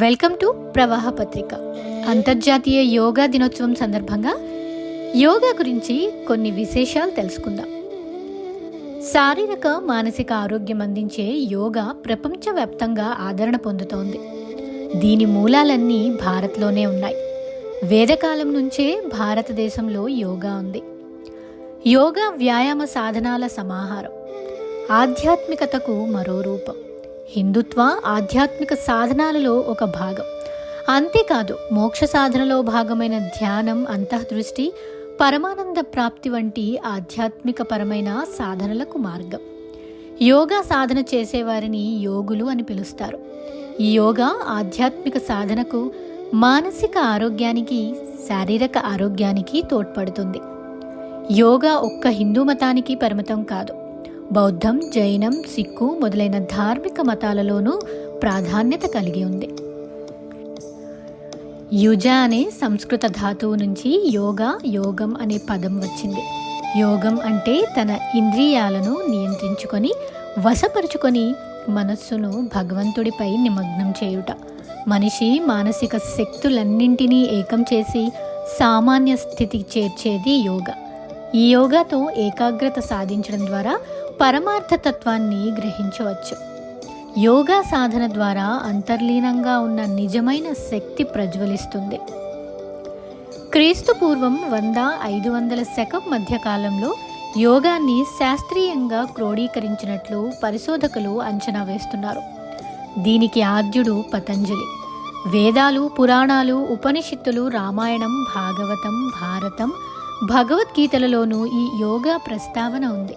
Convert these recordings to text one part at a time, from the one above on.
Welcome to ప్రవాహ పత్రిక. అంతర్జాతీయ యోగా దినోత్సవం సందర్భంగా యోగా గురించి కొన్ని విశేషాలు తెలుసుకుందాం. శారీరక మానసిక ఆరోగ్యం అందించే యోగా ప్రపంచవ్యాప్తంగా ఆదరణ పొందుతోంది. దీని మూలాలన్నీ భారత్లోనే ఉన్నాయి. వేదకాలం నుంచే భారతదేశంలో యోగా ఉంది. యోగా వ్యాయామ సాధనాల సమాహారం, ఆధ్యాత్మికతకు మరో రూపం, హిందుత్వ ఆధ్యాత్మిక సాధనాలలో ఒక భాగం. అంతేకాదు, మోక్ష సాధనలో భాగమైన ధ్యానం, అంతఃదృష్టి, పరమానంద ప్రాప్తి వంటి ఆధ్యాత్మిక పరమైన సాధనలకు మార్గం. యోగా సాధన చేసేవారిని యోగులు అని పిలుస్తారు. ఈ యోగా ఆధ్యాత్మిక సాధనకు, మానసిక ఆరోగ్యానికి, శారీరక ఆరోగ్యానికి తోడ్పడుతుంది. యోగా ఒక్క హిందూ మతానికి పరిమితం కాదు. బౌద్ధం, జైనం, సిక్కు మొదలైన ధార్మిక మతాలలోనూ ప్రాధాన్యత కలిగి ఉంది. యుజ అనే సంస్కృత ధాతువు నుంచి యోగా, యోగం అనే పదం వచ్చింది. యోగం అంటే తన ఇంద్రియాలను నియంత్రించుకొని, వశపరుచుకొని మనస్సును భగవంతుడిపై నిమగ్నం చేయుట. మనిషి మానసిక శక్తులన్నింటినీ ఏకం చేసి సామాన్య స్థితికి చేర్చేది యోగా. ఈ యోగాతో ఏకాగ్రత సాధించడం ద్వారా పరమార్థతత్వాన్ని గ్రహించవచ్చు. యోగా సాధన ద్వారా అంతర్లీనంగా ఉన్న నిజమైన శక్తి ప్రజ్వలిస్తుంది. క్రీస్తు పూర్వం 100-500 శకం మధ్యకాలంలో యోగాన్ని శాస్త్రీయంగా క్రోడీకరించినట్లు పరిశోధకులు అంచనా వేస్తున్నారు. దీనికి ఆద్యుడు పతంజలి. వేదాలు, పురాణాలు, ఉపనిషత్తులు, రామాయణం, భాగవతం, భారతం, భగవద్గీతలలోనూ ఈ యోగా ప్రస్తావన ఉంది.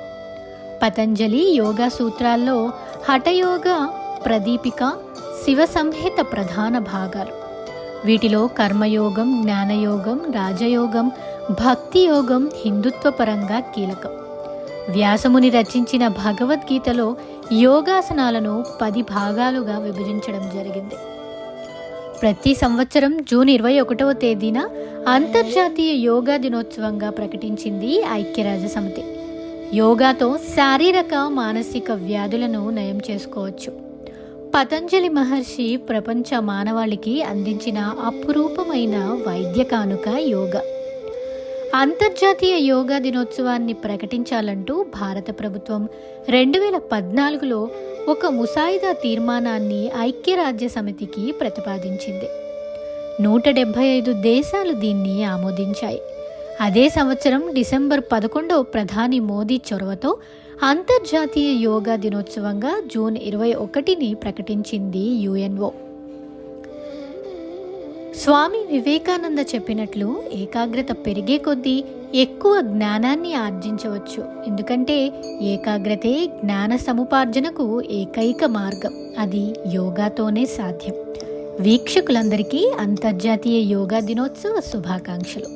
పతంజలి యోగా సూత్రాల్లో హఠయోగ, ప్రదీపిక, శివ సంహిత ప్రధాన భాగాలు. వీటిలో కర్మయోగం, జ్ఞానయోగం, రాజయోగం, భక్తి యోగం హిందుత్వపరంగా కీలకం. వ్యాసముని రచించిన భగవద్గీతలో యోగాసనాలను 10 భాగాలుగా విభజించడం జరిగింది. ప్రతి సంవత్సరం జూన్ 21వ తేదీన అంతర్జాతీయ యోగా దినోత్సవంగా ప్రకటించింది ఐక్యరాజ్య సమితి. యోగాతో శారీరక, మానసిక వ్యాధులను నయం చేసుకోవచ్చు. పతంజలి మహర్షి ప్రపంచ మానవాళికి అందించిన అపురూపమైన వైద్య కానుక యోగా. అంతర్జాతీయ యోగా దినోత్సవాన్ని ప్రకటించాలంటూ భారత ప్రభుత్వం 2014లో ఒక ముసాయిదా తీర్మానాన్ని ఐక్యరాజ్య సమితికి ప్రతిపాదించింది. 175 దేశాలు దీన్ని ఆమోదించాయి. అదే సంవత్సరం డిసెంబర్ 11 ప్రధాని మోదీ చొరవతో అంతర్జాతీయ యోగా దినోత్సవంగా జూన్ 21ని ప్రకటించింది యుఎన్ఓ. స్వామి వివేకానంద చెప్పినట్లు ఏకాగ్రత పెరిగే కొద్దీ ఎక్కువ జ్ఞానాన్ని ఆర్జించవచ్చు. ఎందుకంటే ఏకాగ్రతే జ్ఞాన సముపార్జనకు ఏకైక మార్గం. అది యోగాతోనే సాధ్యం. వీక్షకులందరికీ అంతర్జాతీయ యోగా దినోత్సవ శుభాకాంక్షలు.